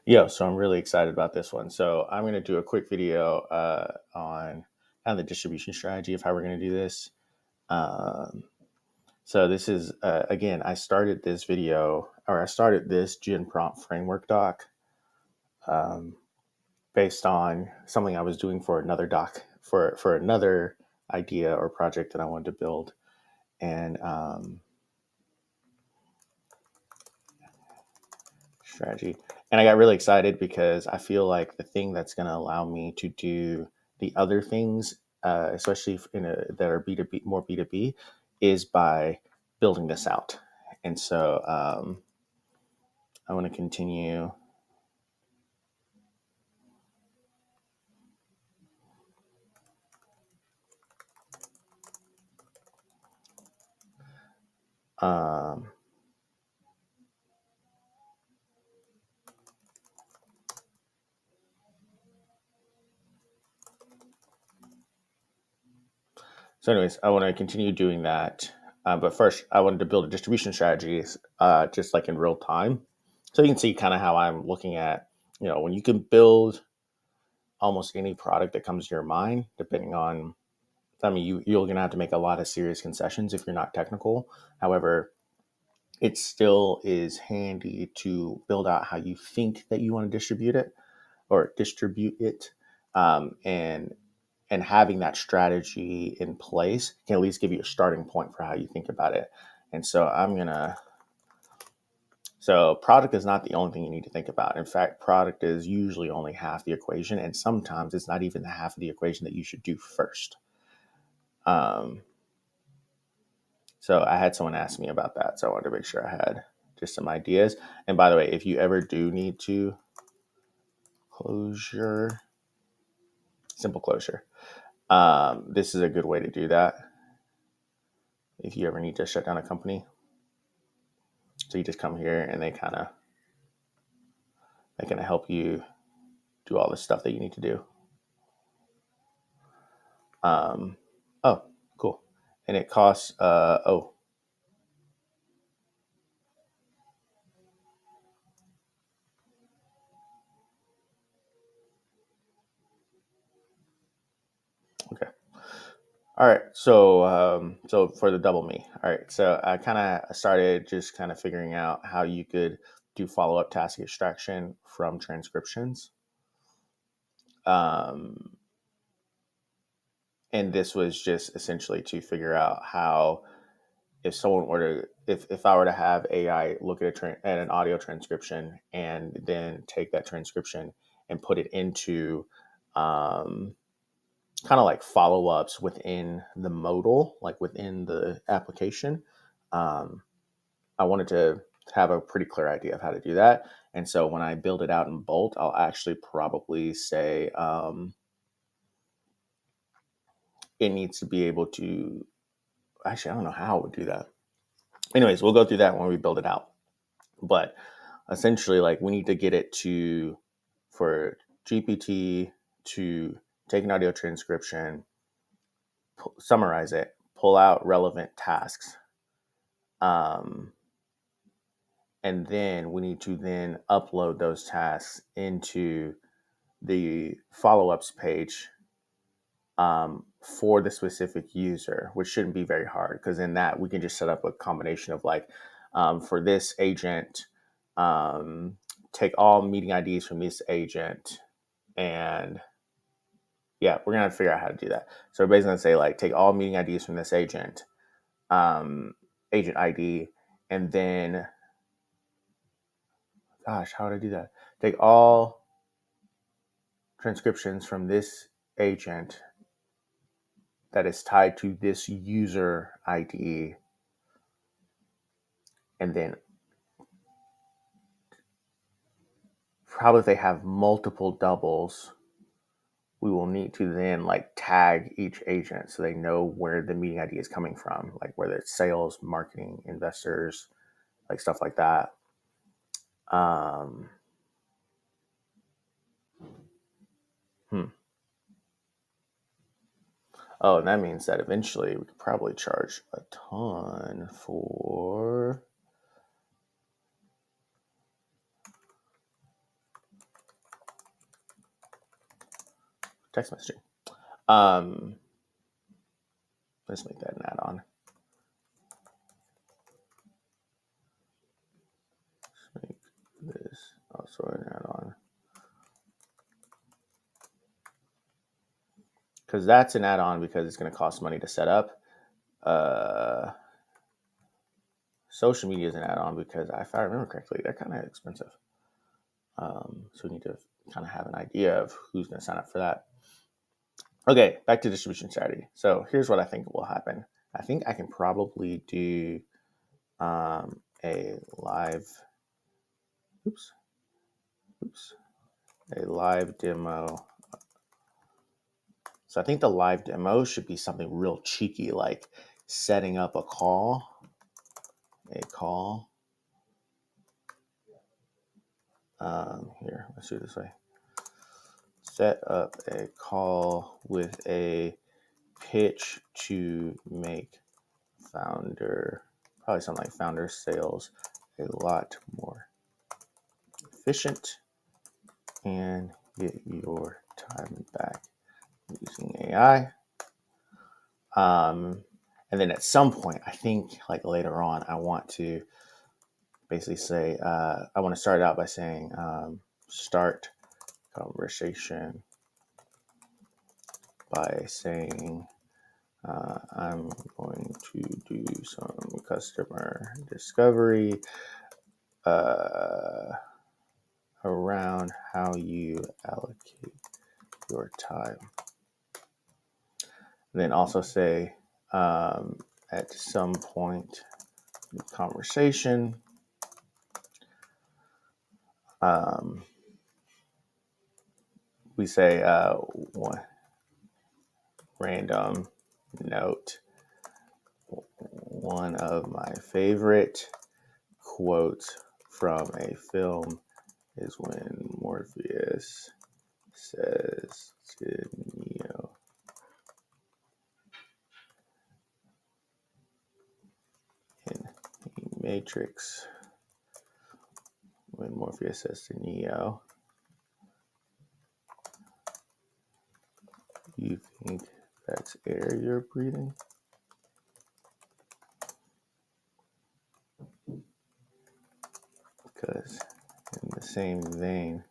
So I'm really excited about this one. So I'm going to do a quick video on kind of the distribution strategy of how we're going to do this. Um, so this is, again, I started this Gen Prompt Framework doc um, based on something I was doing for another doc, for another idea or project that I wanted to build. And strategy. And I got really excited because I feel like the thing that's going to allow me to do the other things, especially that are B2B, more B2B, is by building this out. And so I want to continue. Um, so anyways, I want to continue doing that. But first, I wanted to build a distribution strategy just like in real time. So you can see kind of how I'm looking at, when you can build almost any product that comes to your mind, depending on, you're going to have to make a lot of serious concessions if you're not technical. However, it still is handy to build out how you think that you want to distribute it. And having that strategy in place can at least give you a starting point for how you think about it. And so so product is not the only thing you need to think about. In fact, product is usually only half the equation. And sometimes it's not even the half of the equation that you should do first. Um, So I had someone ask me about that. So I wanted to make sure I had just some ideas. And by the way, if you ever do need to simple closure, this is a good way to do that. If you ever need to shut down a company, so you just come here and they kind of help you do all the stuff that you need to do. Oh, cool. And it costs, okay. All right. So for the double me. All right. So I kind of started just kind of figuring out how you could do follow-up task extraction from transcriptions. Um, and this was just essentially to figure out how, if I were to have AI look at an audio transcription and then take that transcription and put it into um, kind of like follow-ups within the modal, like within the application. Um, I wanted to have a pretty clear idea of how to do that. And so when I build it out in Bolt, I'll actually probably say it needs to be able to, actually, I don't know how I would do that. Anyways, we'll go through that when we build it out. But essentially, like, we need to get it for GPT to take an audio transcription, summarize it, pull out relevant tasks. Um, and then we need to then upload those tasks into the follow-ups page for the specific user, which shouldn't be very hard, because in that we can just set up a combination of like, for this agent, um, take all meeting IDs from this agent, and yeah, we're gonna figure out how to do that. So we're basically gonna say like, take all meeting IDs from this agent, agent ID, and then, gosh, how would I do that? Take all transcriptions from this agent that is tied to this user ID, and then probably if they have multiple doubles, we will need to then like tag each agent so they know where the meeting ID is coming from, like whether it's sales, marketing, investors, like stuff like that. Um, hmm. Oh, and that means that eventually we could probably charge a ton for. text messaging. Let's make that an add-on. Let's make this also an add-on. Because that's an add-on because it's going to cost money to set up. Social media is an add-on because if I remember correctly, they're kind of expensive. So we need to kind of have an idea of who's going to sign up for that. Okay, back to distribution strategy. So here's what I think will happen. I think I can probably do a live, a live demo. So I think the live demo should be something real cheeky, like setting up a call. Here, let's do it this way. Set up a call with a pitch to make probably something like founder sales a lot more efficient and get your time back using AI. And then at some point, I think like later on, I want to basically say, I want to start out by saying, start conversation by saying, I'm going to do some customer discovery around how you allocate your time. And then also say, at some point in the conversation, we say one random note. One of my favorite quotes from a film is when Morpheus says to Neo, in the Matrix, when Morpheus says to Neo, you think that's air you're breathing? Because in the same vein,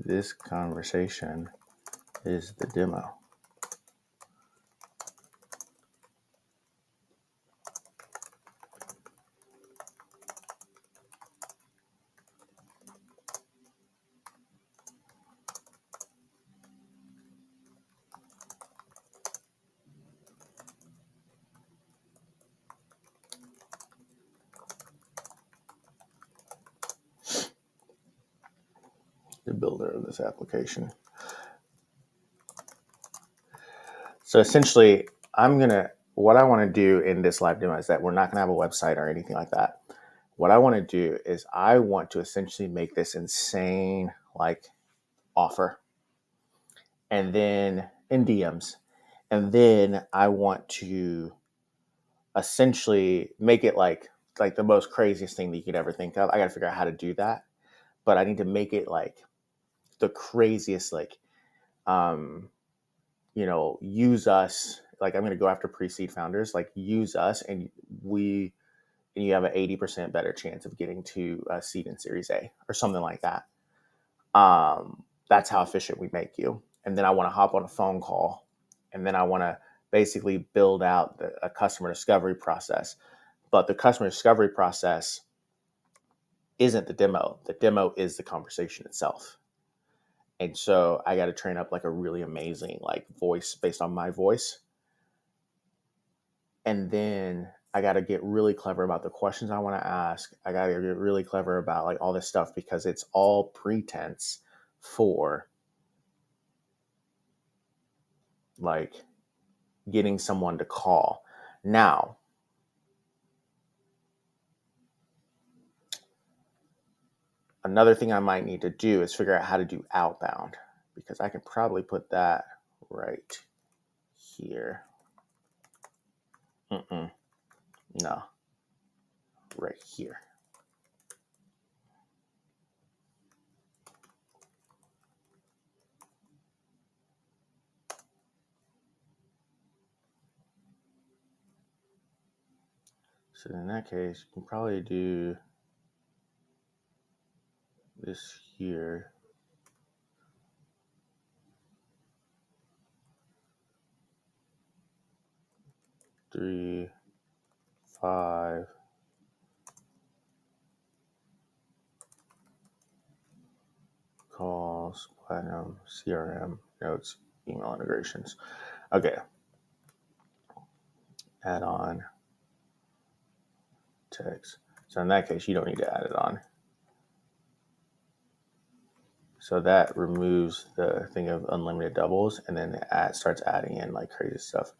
this conversation is the demo. The builder of this application. So essentially, what I want to do in this live demo is that we're not going to have a website or anything like that. What I want to do is I want to essentially make this insane like offer, and then in DMs, and then I want to essentially make it like the most craziest thing that you could ever think of. I got to figure out how to do that, but I need to make it like the craziest, like use us. Like I'm going to go after pre-seed founders, like use us, and you have an 80% better chance of getting to seed and Series A or something like that. That's how efficient we make you. And then I want to hop on a phone call, and then I want to basically build out a customer discovery process. But the customer discovery process isn't the demo. The demo is the conversation itself. And so I got to train up like a really amazing like voice based on my voice. And then I got to get really clever about the questions I want to ask. I got to get really clever about like all this stuff because it's all pretense for like getting someone to call. Now, another thing I might need to do is figure out how to do outbound, because I can probably put that right here. No, right here. So in that case, you can probably do this here. Three, 5. Calls, platinum, CRM, notes, email integrations. Okay. Add on text. So in that case, you don't need to add it on. So that removes the thing of unlimited doubles, and then it starts adding in like crazy stuff.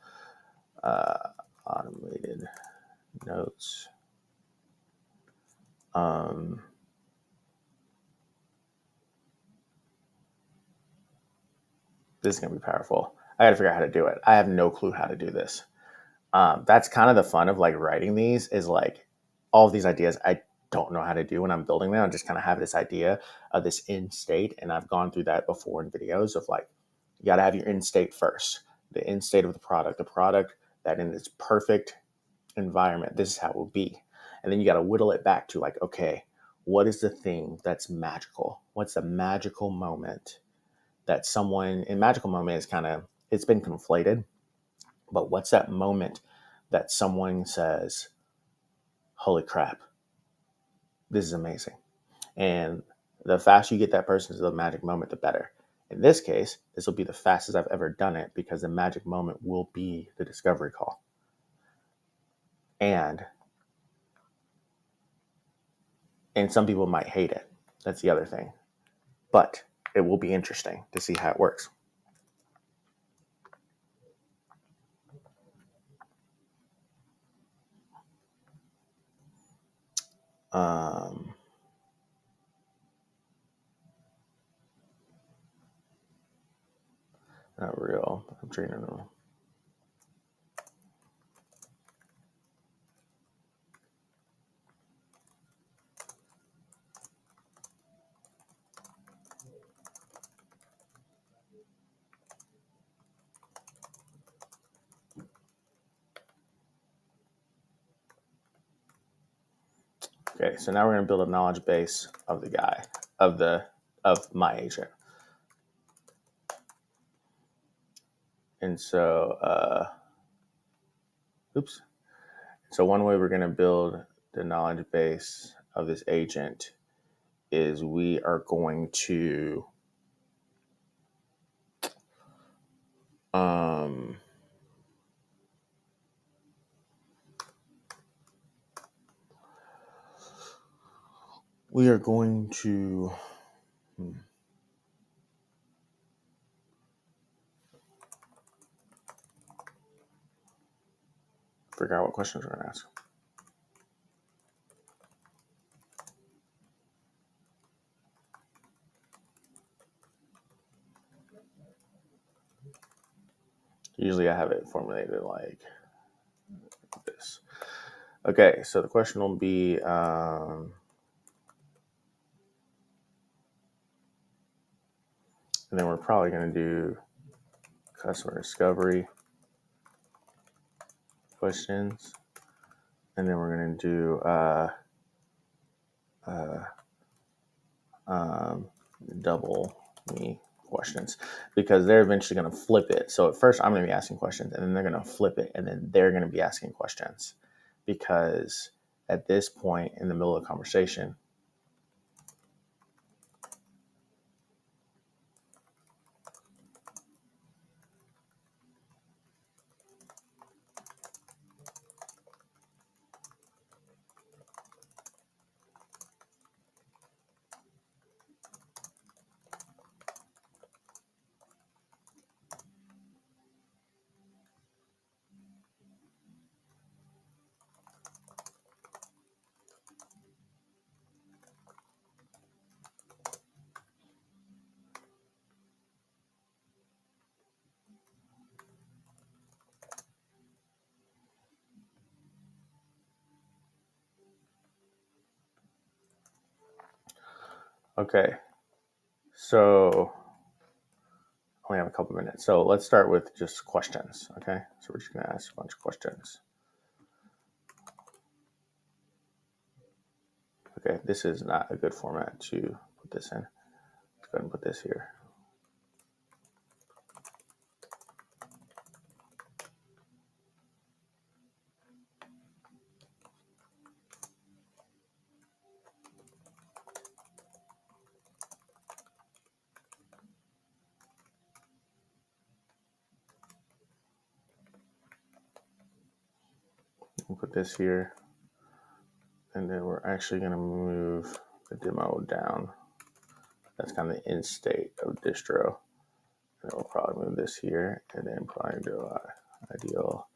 Automated notes. This is going to be powerful. I got to figure out how to do it. I have no clue how to do this. That's kind of the fun of like writing these, is like all of these ideas I don't know how to do when I'm building them. I just kind of have this idea of this end state. And I've gone through that before in videos of like, you got to have your end state first, the end state of the product that in its perfect environment, this is how it will be. And then you got to whittle it back to like, okay, what is the thing that's magical? What's the magical moment that someone in magical moment is kind of, it's been conflated, but what's that moment that someone says, holy crap, this is amazing. And the faster you get that person to the magic moment, the better. In this case, this will be the fastest I've ever done it because the magic moment will be the discovery call. And some people might hate it. That's the other thing. But it will be interesting to see how it works. Not real. I'm treating them. Okay, so now we're going to build a knowledge base of the guy, of my agent. And so, So one way we're going to build the knowledge base of this agent is we are going to figure out what questions we're going to ask. Usually I have it formulated like this. Okay, so the question will be, and then we're probably going to do customer discovery questions. And then we're going to do double me questions, because they're eventually going to flip it. So at first I'm going to be asking questions, and then they're going to flip it, and then they're going to be asking questions, because at this point in the middle of the conversation, okay, so only have a couple minutes. So let's start with just questions. Okay, so we're just going to ask a bunch of questions. Okay, this is not a good format to put this in. Let's go ahead and put this here. We'll put this here. And then we're actually going to move the demo down. That's kind of the end state of distro. And then we'll probably move this here and then probably do ideal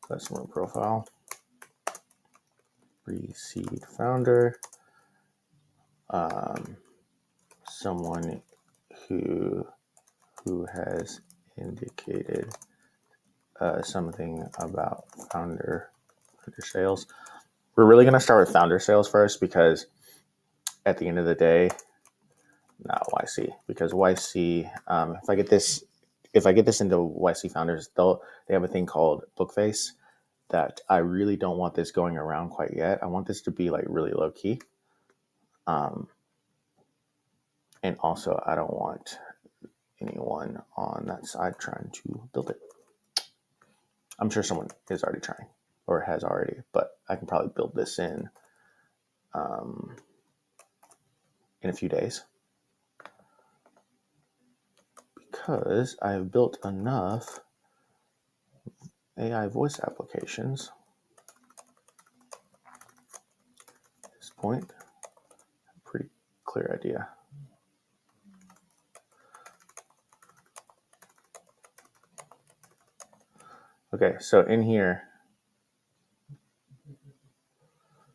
customer profile. Pre-seed founder. Someone who has indicated something about founder sales. We're really going to start with founder sales first because at the end of the day, not YC, because YC, if I get this into YC founders, they have a thing called Bookface that I really don't want this going around quite yet. I want this to be like really low key. And also I don't want anyone on that side trying to build it. I'm sure someone is already trying or has already, but I can probably build this in a few days because I've built enough AI voice applications at this point. Pretty clear idea. Okay, so in here,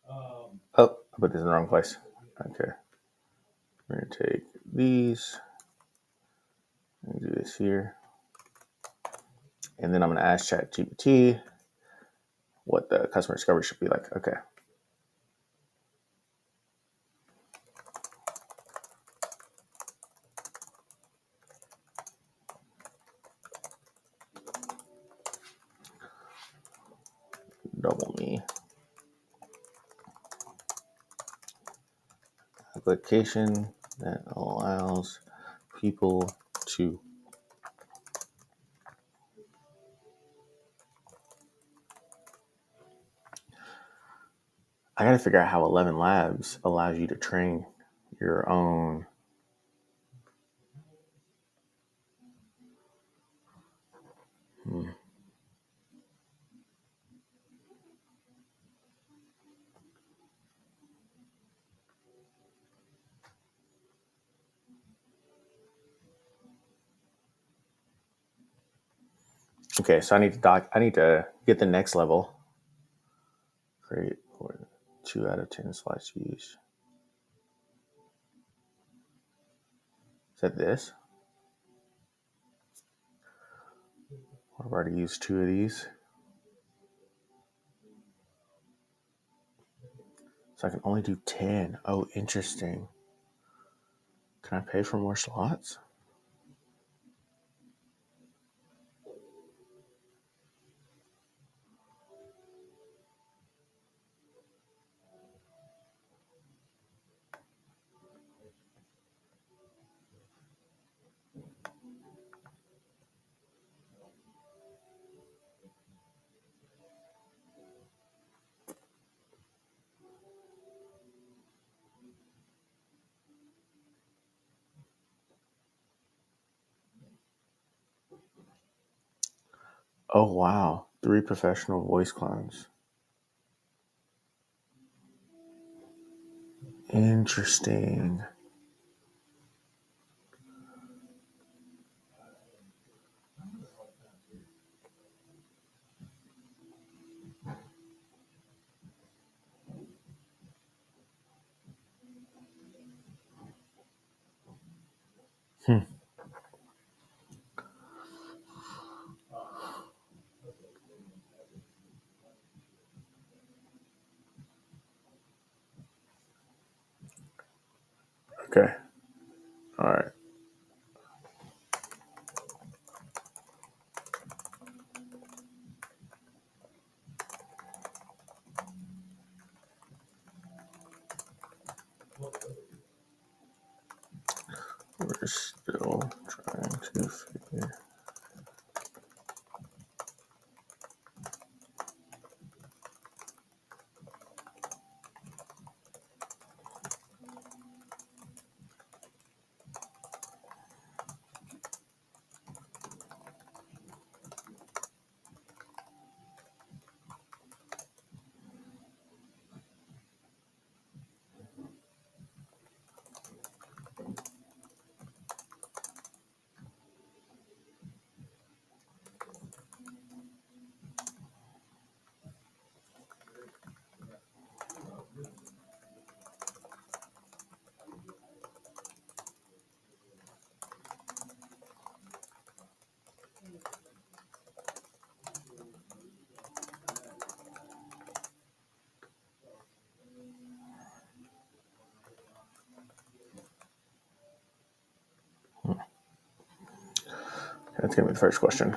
oh, I put this in the wrong place. Okay, we're gonna take these and do this here. And then I'm gonna ask ChatGPT what the customer discovery should be like. Okay. Double me. Application that allows people to I got to figure out how 11 Labs allows you to train your own. Okay, so I need to get the next level. Create for 2 out of 10 slice views. Is that this? I've already used 2 of these. So I can only do 10. Oh, interesting. Can I pay for more slots? Oh, wow. 3 professional voice clones. Interesting. Okay. All right. We're still trying to figure. That's going to be the first question.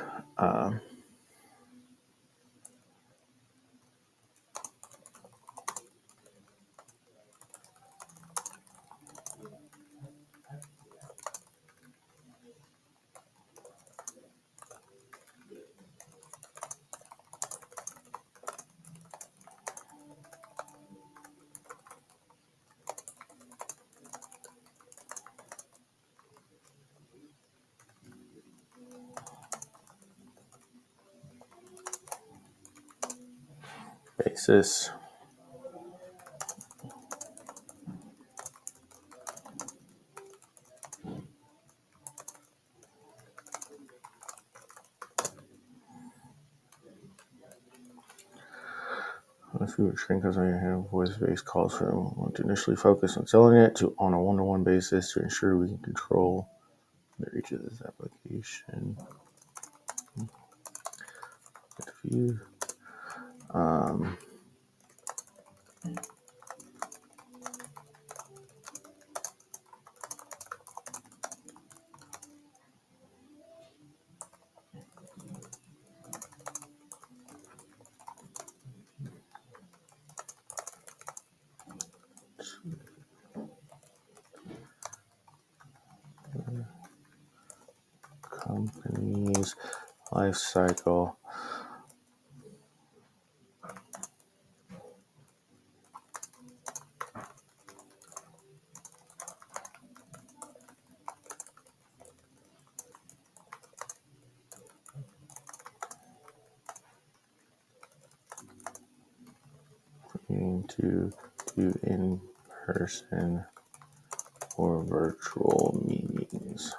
Basis. If you were trained customer, you have voice-based calls for them. We want to initially focus on selling it on a one-to-one basis to ensure we can control the reach of this application. View. Company's life cycle. To do in-person or virtual meetings.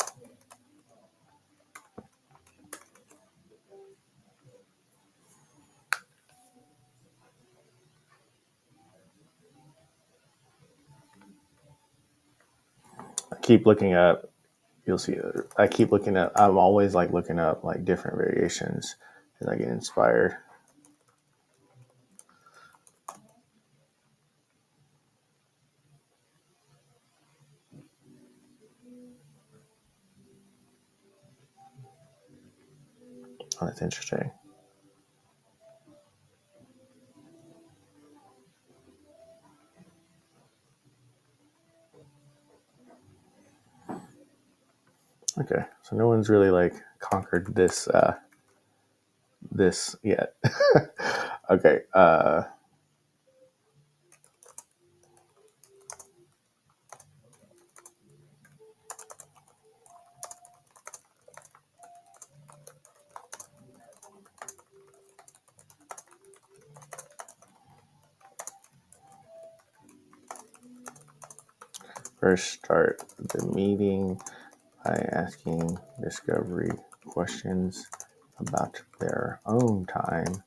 I keep looking up, you'll see, I keep looking up, I'm always like looking up like different variations as I get inspired. Oh, that's interesting. Okay, so no one's really like conquered this this yet. Okay. First, start the meeting by asking discovery questions about their own time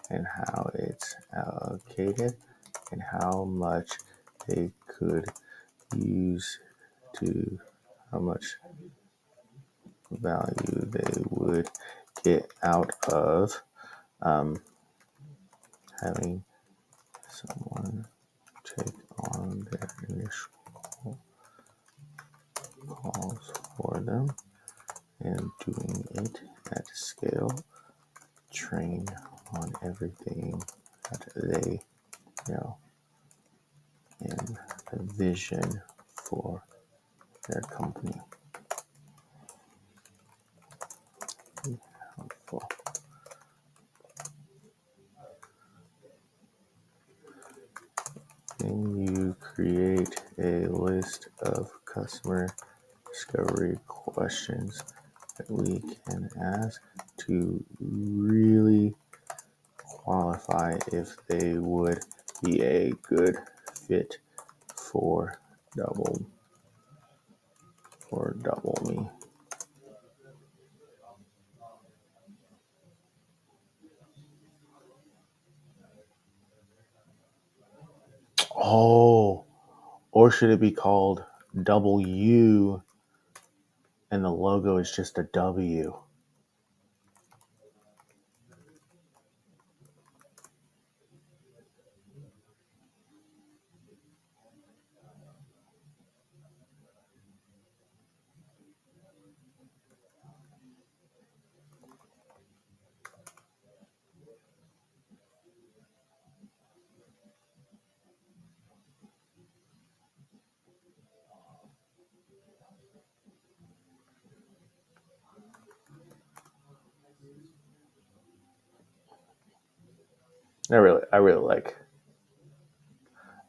and how it's allocated and how much they could use to how much value they would get out of having someone take on their initial calls for them and doing it at scale, train on everything that they know, and a vision for their company. Helpful. Can you create a list of customer discovery questions that we can ask to really qualify if they would be a good fit for double me? Oh, or should it be called W and the logo is just a W? I really like.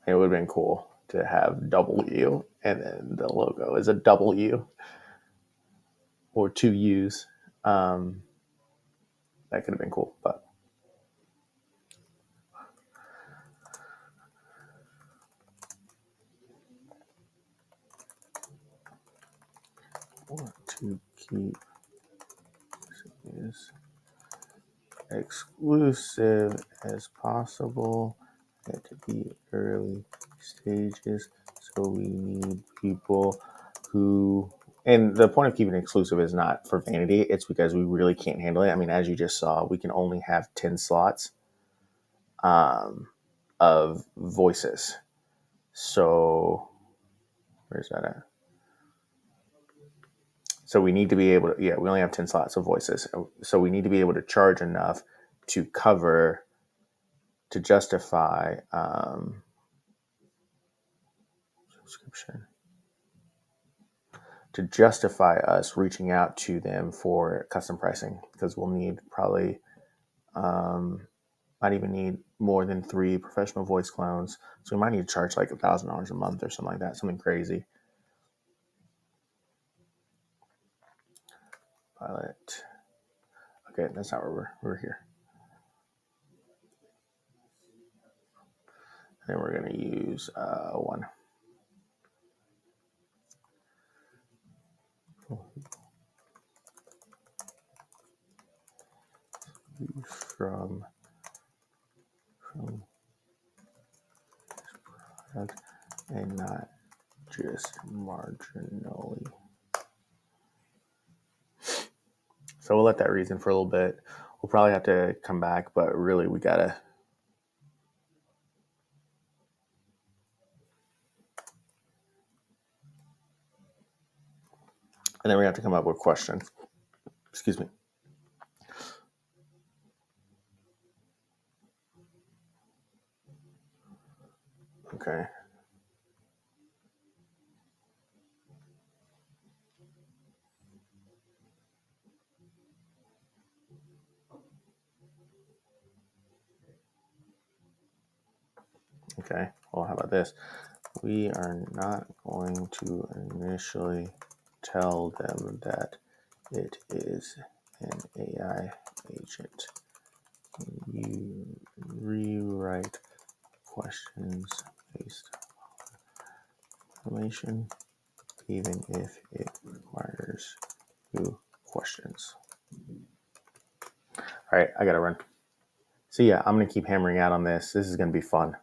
It would have been cool to have W and then the logo is a W or two U's. That could have been cool, but want to keep as exclusive as possible at the early stages. So we need people who, and the point of keeping it exclusive is not for vanity. It's because we really can't handle it. I mean, as you just saw, we can only have 10 slots of voices. So where's that at? So we need to be able to, yeah, we only have 10 slots of voices. So we need to be able to charge enough to cover, to justify subscription, to justify us reaching out to them for custom pricing, because we'll need probably, might even need more than 3 professional voice clones. So we might need to charge like $1,000 a month or something like that, something crazy. Pilot. Okay, that's not where we're here. And then we're going to use one. From product and not just marginally. So we'll let that reason for a little bit. We'll probably have to come back, but really we gotta. And then we have to come up with questions. Excuse me. Okay. Okay. Well, how about this? We are not going to initially tell them that it is an AI agent. You rewrite questions based on information, even if it requires new questions. All right, I gotta run. So yeah, I'm gonna keep hammering out on this. This is gonna be fun.